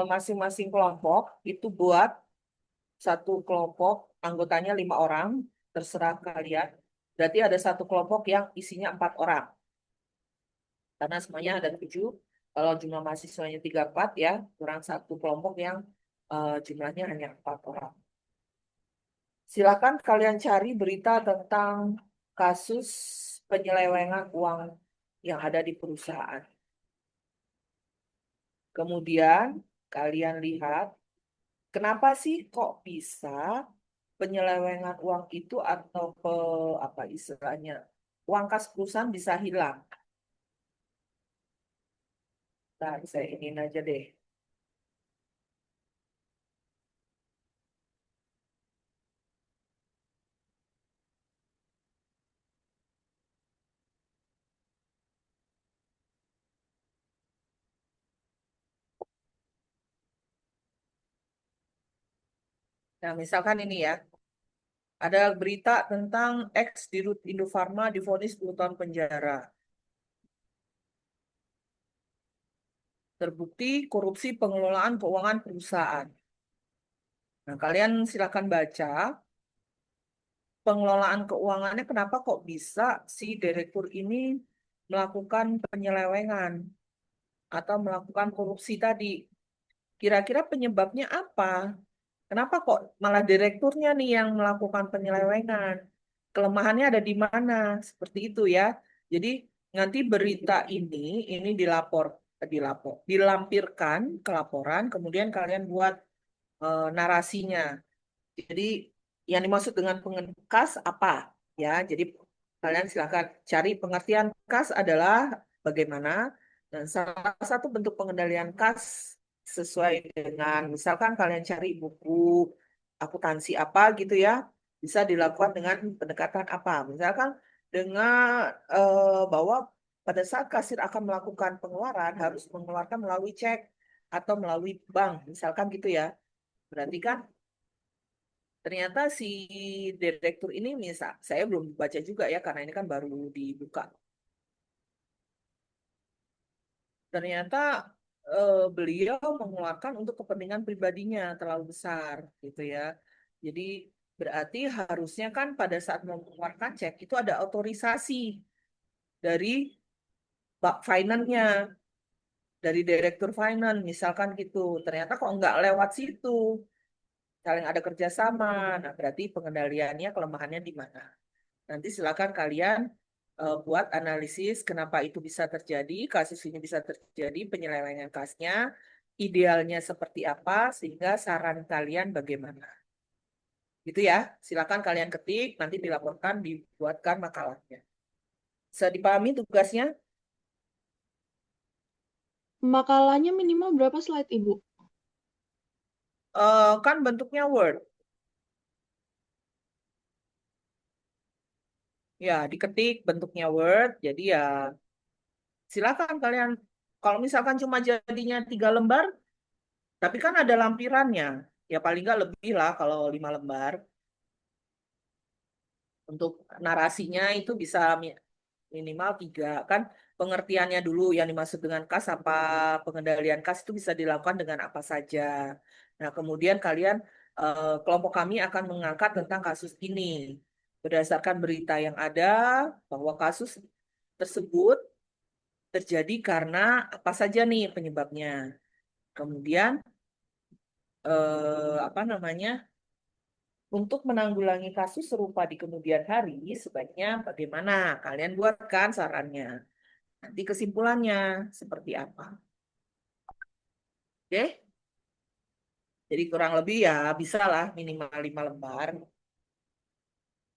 masing-masing kelompok itu buat satu kelompok anggotanya 5 orang, terserah kalian. Berarti ada satu kelompok yang isinya 4 orang. Karena semuanya ada 7. Kalau jumlah mahasiswanya 34 ya, kurang satu kelompok yang jumlahnya hanya 4 orang. Silakan kalian cari berita tentang kasus penyelewengan uang yang ada di perusahaan. Kemudian kalian lihat, kenapa sih kok bisa penyelewengan uang itu atau apa istilahnya, uang kas perusahaan bisa hilang. Nah, saya ingin aja deh. Nah, misalkan ini ya, ada berita tentang ex Dirut Indofarma divonis 10 tahun penjara. Terbukti korupsi pengelolaan keuangan perusahaan. Nah, kalian silakan baca pengelolaan keuangannya, kenapa kok bisa si direktur ini melakukan penyelewengan atau melakukan korupsi tadi. Kira-kira penyebabnya apa? Kenapa kok malah direkturnya nih yang melakukan penyelewengan? Kelemahannya ada di mana? Seperti itu ya. Jadi nanti berita ini dilampirkan ke laporan, kemudian kalian buat narasinya. Jadi yang dimaksud dengan kas apa? Ya, jadi kalian silakan cari pengertian kas adalah bagaimana, dan salah satu bentuk pengendalian kas sesuai dengan misalkan kalian cari buku akuntansi apa gitu ya, bisa dilakukan dengan pendekatan apa? Misalkan dengan bahwa pada saat kasir akan melakukan pengeluaran harus mengeluarkan melalui cek atau melalui bank, misalkan gitu ya. Berarti kan ternyata si direktur ini, misal saya belum baca juga ya karena ini kan baru dibuka. Ternyata beliau mengeluarkan untuk kepentingan pribadinya terlalu besar gitu ya. Jadi berarti harusnya kan pada saat mengeluarkan cek itu ada otorisasi dari Pak Finance-nya, dari Direktur Finance misalkan gitu. Ternyata kok nggak lewat situ, saling ada kerjasama. Nah, berarti pengendaliannya kelemahannya di mana? Nanti silakan kalian buat analisis kenapa itu bisa terjadi, kasus ini bisa terjadi, penyelewengan kasnya, idealnya seperti apa, sehingga saran kalian bagaimana. Gitu ya, silakan kalian ketik, nanti dilaporkan, dibuatkan makalahnya. Bisa dipahami tugasnya? Makalahnya minimal berapa slide, Ibu? Kan bentuknya Word. Ya, diketik bentuknya Word, jadi ya silakan kalian. Kalau misalkan cuma jadinya 3 lembar, tapi kan ada lampirannya. Ya paling nggak lebih lah kalau 5 lembar. Untuk narasinya itu bisa minimal 3. Kan pengertiannya dulu yang dimaksud dengan kas apa, pengendalian kas itu bisa dilakukan dengan apa saja. Nah, kemudian kalian, kelompok kami akan mengangkat tentang kasus ini. Berdasarkan berita yang ada, bahwa kasus tersebut terjadi karena apa saja nih penyebabnya. Kemudian, apa namanya? Untuk menanggulangi kasus serupa di kemudian hari, sebaiknya bagaimana? Kalian buatkan sarannya. Nanti kesimpulannya seperti apa. Oke? Jadi kurang lebih ya bisa lah minimal 5 lembar.